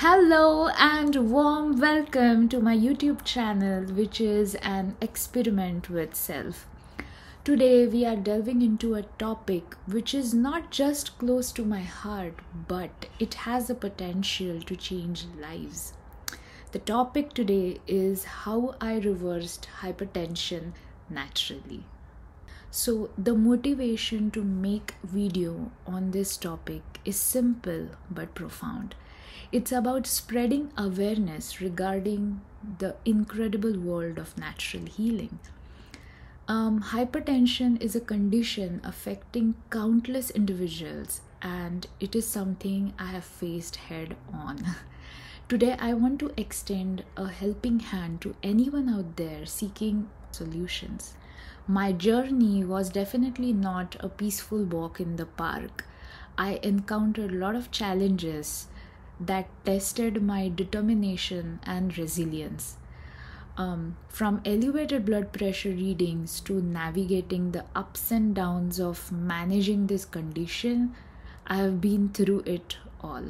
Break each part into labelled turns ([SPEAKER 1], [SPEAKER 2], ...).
[SPEAKER 1] Hello and warm welcome to my YouTube channel, which is an experiment with self. Today we are delving into a topic which is not just close to my heart, but it has the potential to change lives. The topic today is how I reversed hypertension naturally. So the motivation to make video on this topic is simple but profound. It's about spreading awareness regarding the incredible world of natural healing. Hypertension is a condition affecting countless individuals, and it is something I have faced head on. Today, I want to extend a helping hand to anyone out there seeking solutions. My journey was definitely not a peaceful walk in the park. I encountered a lot of challenges that tested my determination and resilience. From elevated blood pressure readings to navigating the ups and downs of managing this condition, I have been through it all.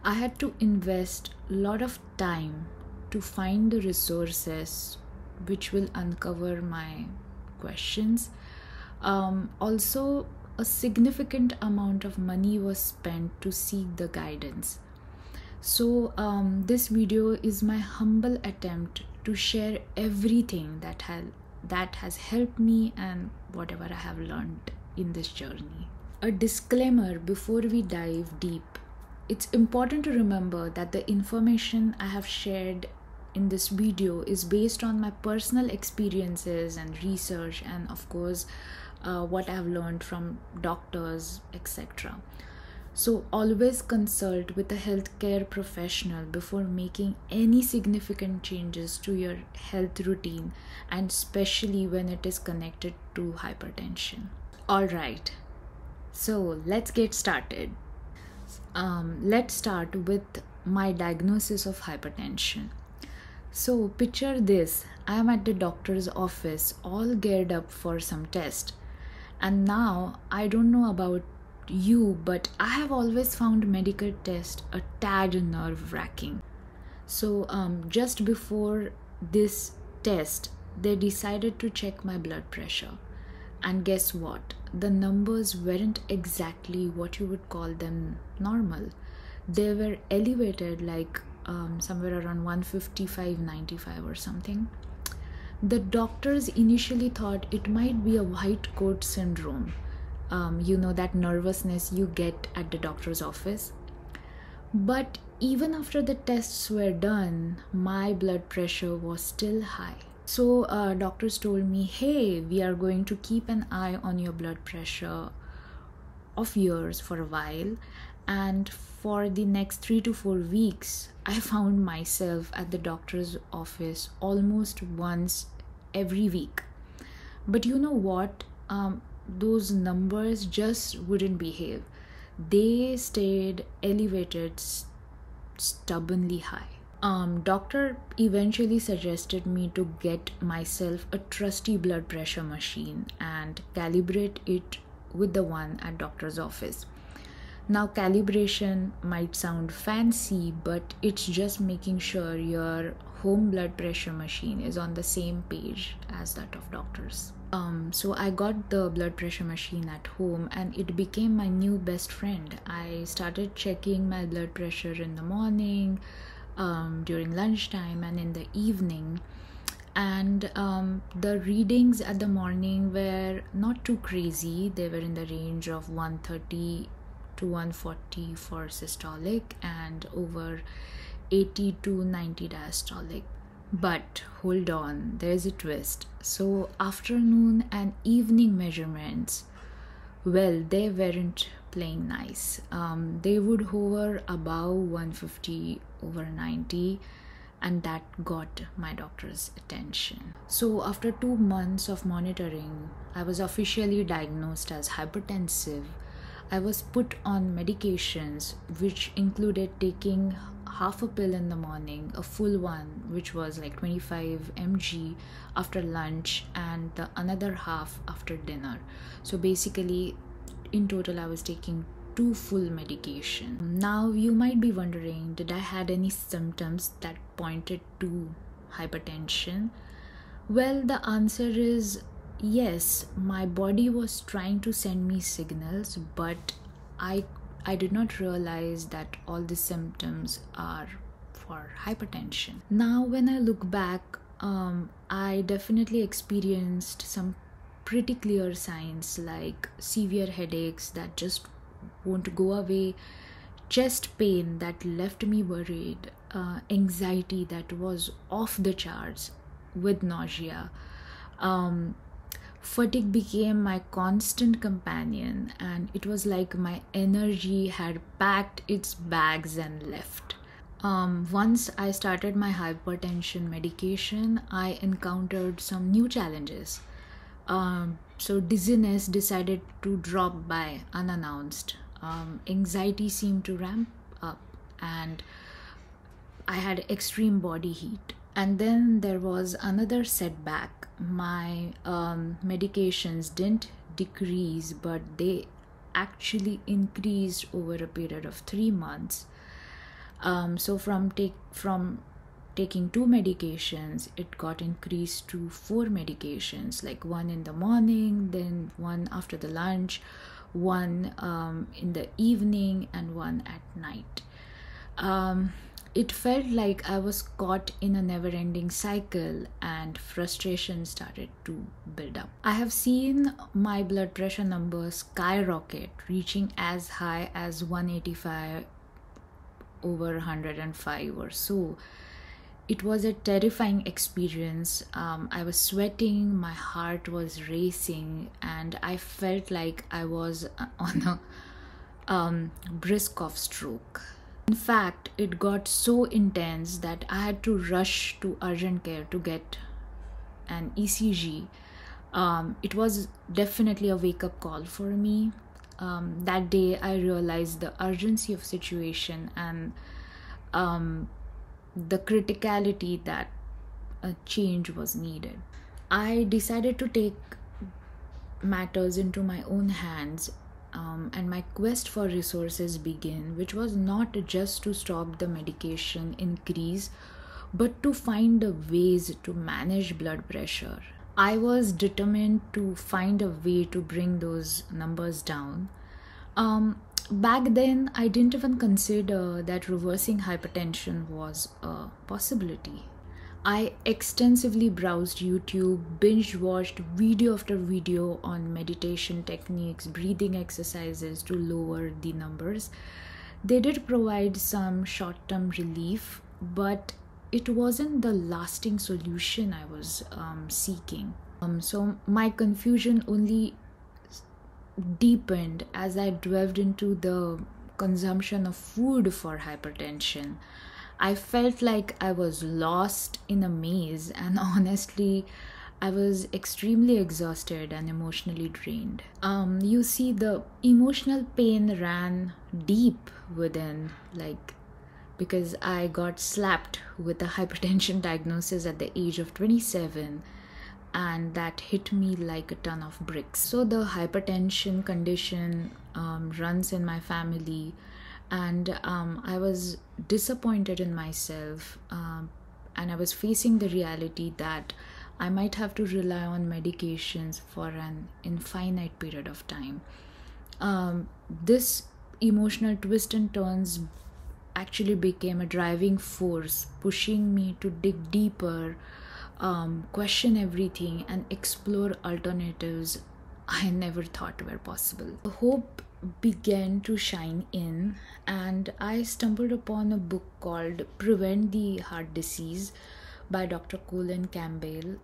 [SPEAKER 1] I had to invest a lot of time to find the resources which will uncover my questions. Also, a significant amount of money was spent to seek the guidance. So this video is my humble attempt to share everything that has helped me and whatever I have learned in this journey. A disclaimer before we dive deep. It's important to remember that the information I have shared in this video is based on my personal experiences and research, and of course what I have learned from doctors, etc. So always consult with a healthcare professional before making any significant changes to your health routine, and especially when it is connected to hypertension. Alright, so let's get started. Let's start with my diagnosis of hypertension. So picture this, I am at the doctor's office all geared up for some test, and now I don't know about you, but I have always found medical tests a tad nerve-wracking. So just before this test, they decided to check my blood pressure, and guess what? The numbers weren't exactly what you would call them normal. They were elevated, like somewhere around 155/95 or something. The doctors initially thought it might be a white coat syndrome. That nervousness you get at the doctor's office. But even after the tests were done, my blood pressure was still high. So doctors told me, hey, we are going to keep an eye on your blood pressure of yours for a while. And for the next 3 to 4 weeks, I found myself at the doctor's office almost once every week. But you know what? Those numbers just wouldn't behave. They stayed elevated, stubbornly high. Doctor eventually suggested me to get myself a trusty blood pressure machine and calibrate it with the one at doctor's office. Now, calibration might sound fancy, but it's just making sure your home blood pressure machine is on the same page as that of doctors. So I got the blood pressure machine at home, and it became my new best friend. I started checking my blood pressure in the morning, during lunchtime, and in the evening. And the readings at the morning were not too crazy. They were in the range of 130 to 140 for systolic and over 80 to 90 diastolic. But hold on, there's a twist. So afternoon and evening measurements, well, they weren't playing nice. They would hover above 150/90, and that got my doctor's attention. So after 2 months of monitoring, I was officially diagnosed as hypertensive. I was put on medications, which included taking half a pill in the morning, a full one, which was like 25 mg after lunch, and the another half after dinner. So basically, in total, I was taking 2 full medication. Now you might be wondering, did I had any symptoms that pointed to hypertension? Well, the answer is yes. My body was trying to send me signals, but I did not realize that all the symptoms are for hypertension. Now when I look back, I definitely experienced some pretty clear signs like severe headaches that just won't go away, chest pain that left me worried, anxiety that was off the charts with nausea. Fatigue became my constant companion, and it was like my energy had packed its bags and left. Once I started my hypertension medication, I encountered some new challenges. So dizziness decided to drop by unannounced. Anxiety seemed to ramp up, and I had extreme body heat. And then there was another setback. My medications didn't decrease, but they actually increased over a period of 3 months. So from taking 2 medications, it got increased to 4 medications, like 1 in the morning, then 1 after the lunch, 1 in the evening, and 1 at night. It felt like I was caught in a never-ending cycle, and frustration started to build up. I have seen my blood pressure numbers skyrocket, reaching as high as 185 over 105 or so. It was a terrifying experience. I was sweating, my heart was racing, and I felt like I was on a brisk of stroke. In fact, it got so intense that I had to rush to urgent care to get an ECG. It was definitely a wake-up call for me. That day I realized the urgency of situation and the criticality that a change was needed. I decided to take matters into my own hands, and my quest for resources began, which was not just to stop the medication increase, but to find ways to manage blood pressure. I was determined to find a way to bring those numbers down. Back then, I didn't even consider that reversing hypertension was a possibility. I extensively browsed YouTube, binge watched video after video on meditation techniques, breathing exercises to lower the numbers. They did provide some short-term relief, but it wasn't the lasting solution I was seeking. So my confusion only deepened as I delved into the consumption of food for hypertension. I felt like I was lost in a maze, and honestly, I was extremely exhausted and emotionally drained. You see, the emotional pain ran deep within, because I got slapped with a hypertension diagnosis at the age of 27, and that hit me like a ton of bricks. So the hypertension condition runs in my family, and I was disappointed in myself, and I was facing the reality that I might have to rely on medications for an infinite period of time. This emotional twists and turns actually became a driving force, pushing me to dig deeper, question everything, and explore alternatives I never thought were possible. Hope began to shine in, and I stumbled upon a book called Prevent the Heart Disease by Dr. Colin Campbell.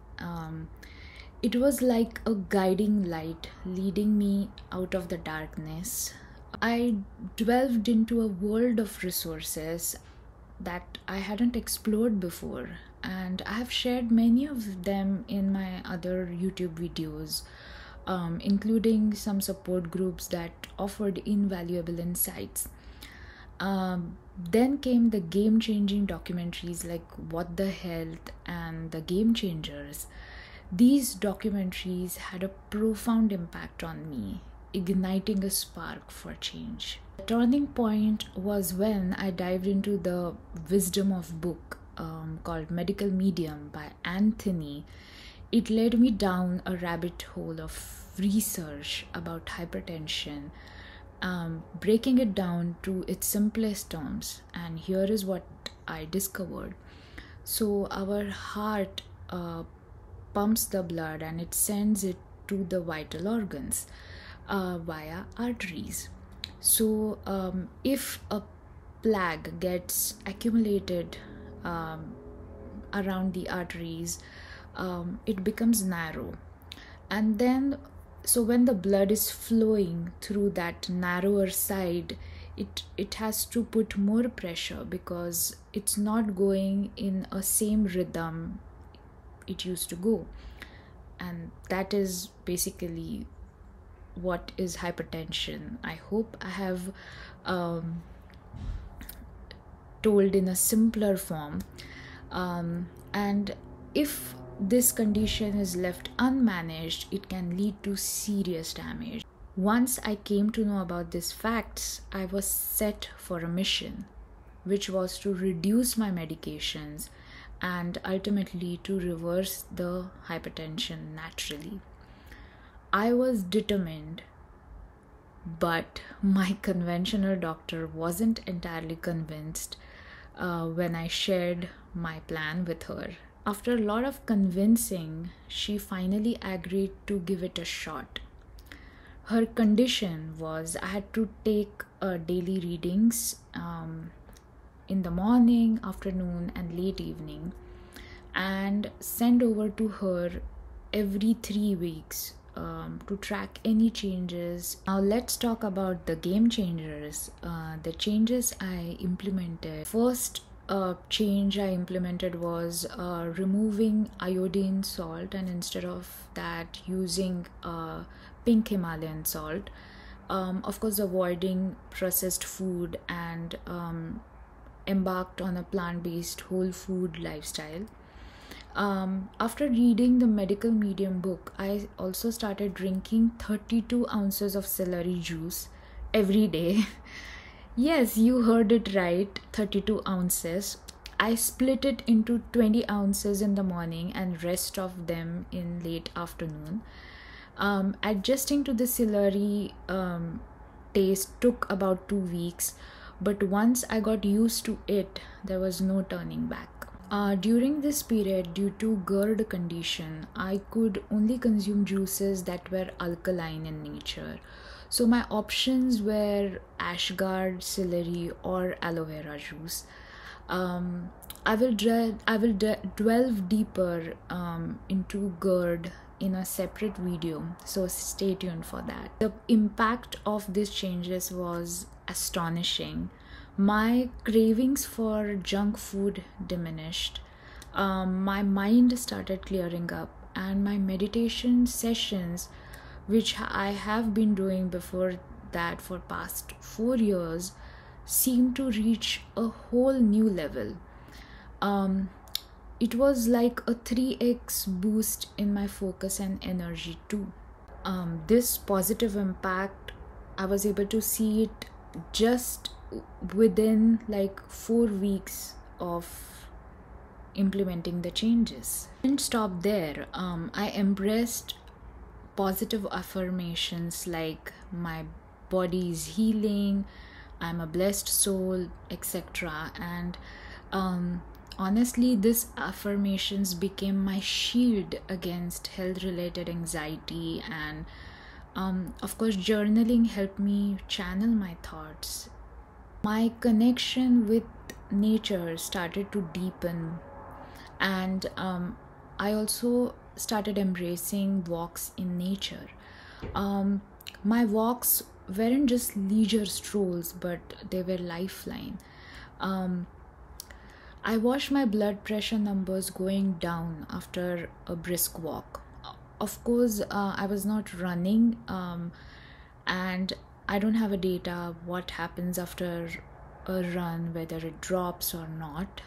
[SPEAKER 1] It was like a guiding light leading me out of the darkness. I delved into a world of resources that I hadn't explored before, and I have shared many of them in my other YouTube videos, including some support groups that offered invaluable insights. Then came the game-changing documentaries like What the Health and The Game Changers. These documentaries had a profound impact on me. igniting a spark for change. The turning point was when I dived into the wisdom of book called Medical Medium by Anthony. It led me down a rabbit hole of research about hypertension, breaking it down to its simplest terms. And here is what I discovered. So our heart pumps the blood and it sends it to the vital organs via arteries. So if a plaque gets accumulated around the arteries, it becomes narrow, and then so when the blood is flowing through that narrower side, it has to put more pressure because it's not going in a same rhythm it used to go. And that is basically what is hypertension. I hope I have told in a simpler form, and if this condition is left unmanaged, it can lead to serious damage. Once I came to know about these facts, I was set for a mission, which was to reduce my medications and ultimately to reverse the hypertension naturally. I was determined, but my conventional doctor wasn't entirely convinced when I shared my plan with her. After a lot of convincing, she finally agreed to give it a shot. Her condition was I had to take daily readings in the morning, afternoon, and late evening, and send over to her every 3 weeks to track any changes. Now let's talk about the game changers, the changes I implemented. First change I implemented was removing iodine salt, and instead of that using pink Himalayan salt. Of course, avoiding processed food, and embarked on a plant-based whole food lifestyle. After reading the Medical Medium book, I also started drinking 32 ounces of celery juice every day. Yes, you heard it right, 32 ounces. I split it into 20 ounces in the morning and rest of them in late afternoon. Adjusting to the celery taste took about 2 weeks, but once I got used to it, there was no turning back. During this period, due to GERD condition, I could only consume juices that were alkaline in nature. So my options were ashgard, celery, or aloe vera juice. I will delve deeper into GERD in a separate video, so stay tuned for that. The impact of these changes was astonishing. My cravings for junk food diminished. My mind started clearing up, and my meditation sessions, which I have been doing before that for past 4 years, seemed to reach a whole new level. It was like a 3x boost in my focus and energy too. This positive impact, I was able to see it just within like 4 weeks of implementing the changes. I didn't stop there. I embraced positive affirmations like my body is healing, I'm a blessed soul, etc. And honestly, these affirmations became my shield against health-related anxiety, and of course, journaling helped me channel my thoughts. My connection with nature started to deepen, and I also started embracing walks in nature. My walks weren't just leisure strolls, but they were lifeline. I watched my blood pressure numbers going down after a brisk walk. Of course, I was not running, and I don't have a data what happens after a run, whether it drops or not.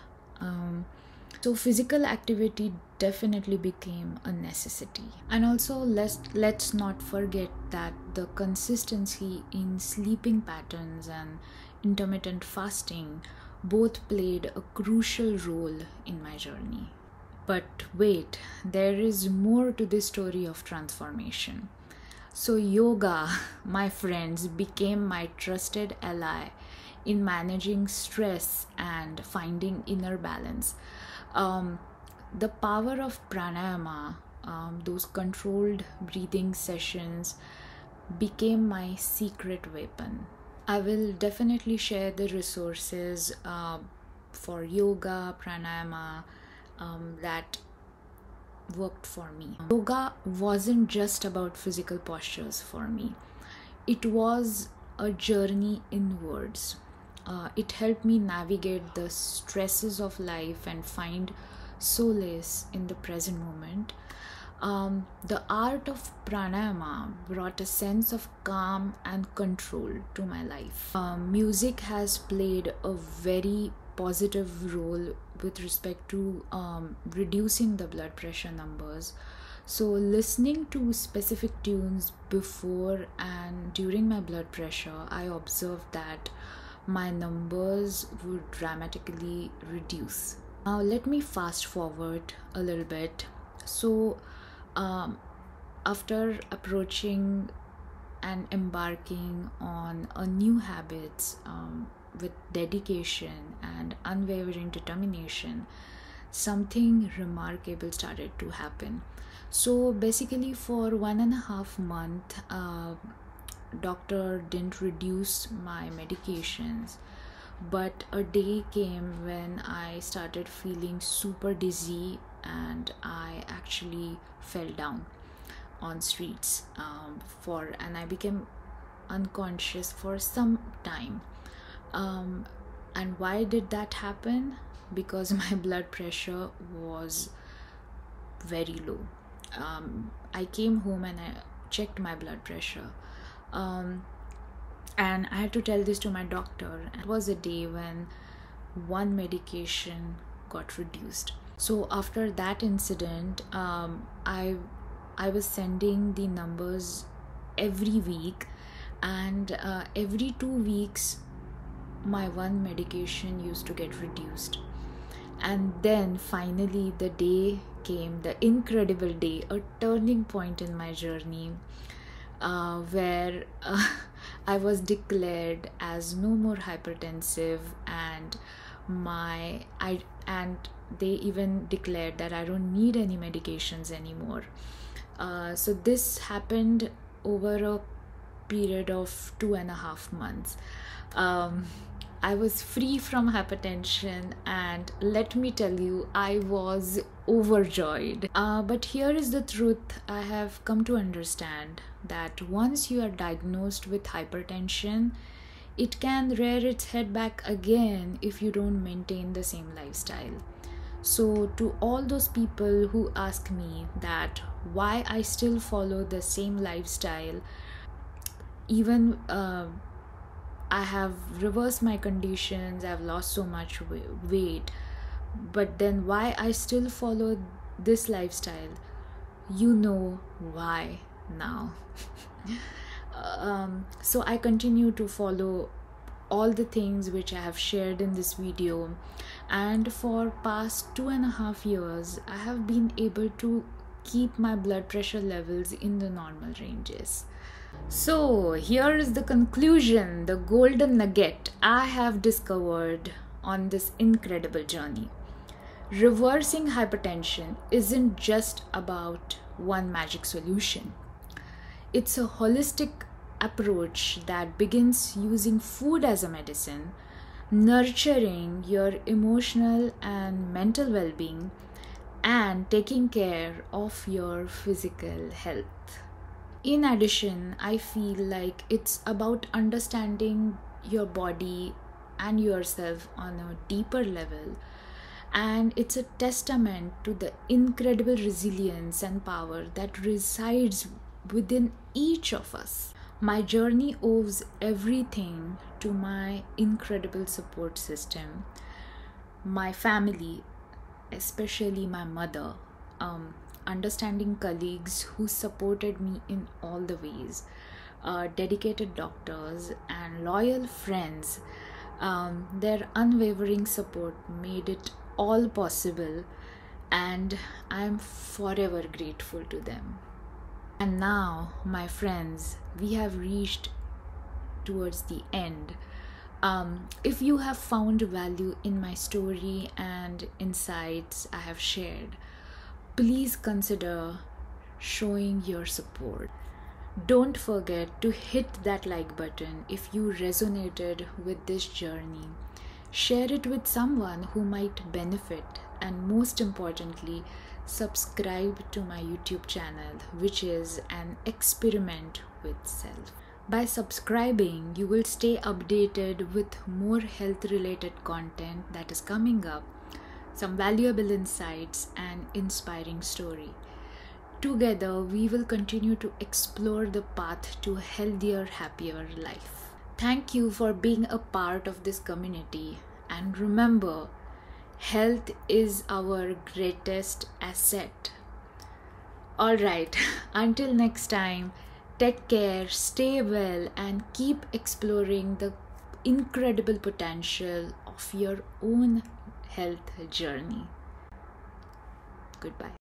[SPEAKER 1] So physical activity definitely became a necessity. And also let's not forget that the consistency in sleeping patterns and intermittent fasting both played a crucial role in my journey. But wait, there is more to this story of transformation. So, yoga, my friends, became my trusted ally in managing stress and finding inner balance. The power of pranayama, those controlled breathing sessions, became my secret weapon. I will definitely share the resources for yoga, pranayama that worked for me. Yoga wasn't just about physical postures for me, it was a journey inwards. It helped me navigate the stresses of life and find solace in the present moment. The art of pranayama brought a sense of calm and control to my life. Music has played a very positive role with respect to reducing the blood pressure numbers. So, listening to specific tunes before and during my blood pressure, I observed that my numbers would dramatically reduce. Now, let me fast forward a little bit. So, after approaching and embarking on a new habits with dedication and unwavering determination, something remarkable started to happen. So basically, for 1.5 months, doctor didn't reduce my medications, but a day came when I started feeling super dizzy and I actually fell down on streets and I became unconscious for some time. And why did that happen? Because my blood pressure was very low. I came home and I checked my blood pressure, and I had to tell this to my doctor. It was a day when one medication got reduced. So after that incident, I was sending the numbers every week, and every 2 weeks my one medication used to get reduced. And then finally the day came, the incredible day, a turning point in my journey, where I was declared as no more hypertensive, and they even declared that I don't need any medications anymore. So this happened over a period of 2.5 months. I was free from hypertension, and let me tell you, I was overjoyed. But here is the truth I have come to understand, that once you are diagnosed with hypertension, it can rear its head back again if you don't maintain the same lifestyle. So to all those people who ask me that why I still follow the same lifestyle, even I have reversed my conditions, I've lost so much weight, but then why I still follow this lifestyle, you know why now. So I continue to follow all the things which I have shared in this video, and for past 2.5 years I have been able to keep my blood pressure levels in the normal ranges. So here is the conclusion, the golden nugget I have discovered on this incredible journey. Reversing hypertension isn't just about one magic solution. It's a holistic approach that begins using food as a medicine, nurturing your emotional and mental well-being, and taking care of your physical health. In addition, I feel like it's about understanding your body and yourself on a deeper level, and it's a testament to the incredible resilience and power that resides within each of us. My journey owes everything to my incredible support system, my family, especially my mother, understanding colleagues who supported me in all the ways, dedicated doctors, and loyal friends. Their unwavering support made it all possible, and I'm forever grateful to them. And now, my friends, we have reached towards the end. If you have found value in my story and insights I have shared, please consider showing your support. Don't forget to hit that like button if you resonated with this journey. Share it with someone who might benefit, and most importantly, subscribe to my YouTube channel, which is an experiment with self. By subscribing, you will stay updated with more health related content that is coming up, some valuable insights, and inspiring story. Together, we will continue to explore the path to a healthier, happier life. Thank you for being a part of this community. And remember, health is our greatest asset. Alright, until next time, take care, stay well, and keep exploring the incredible potential of your own health journey. Goodbye.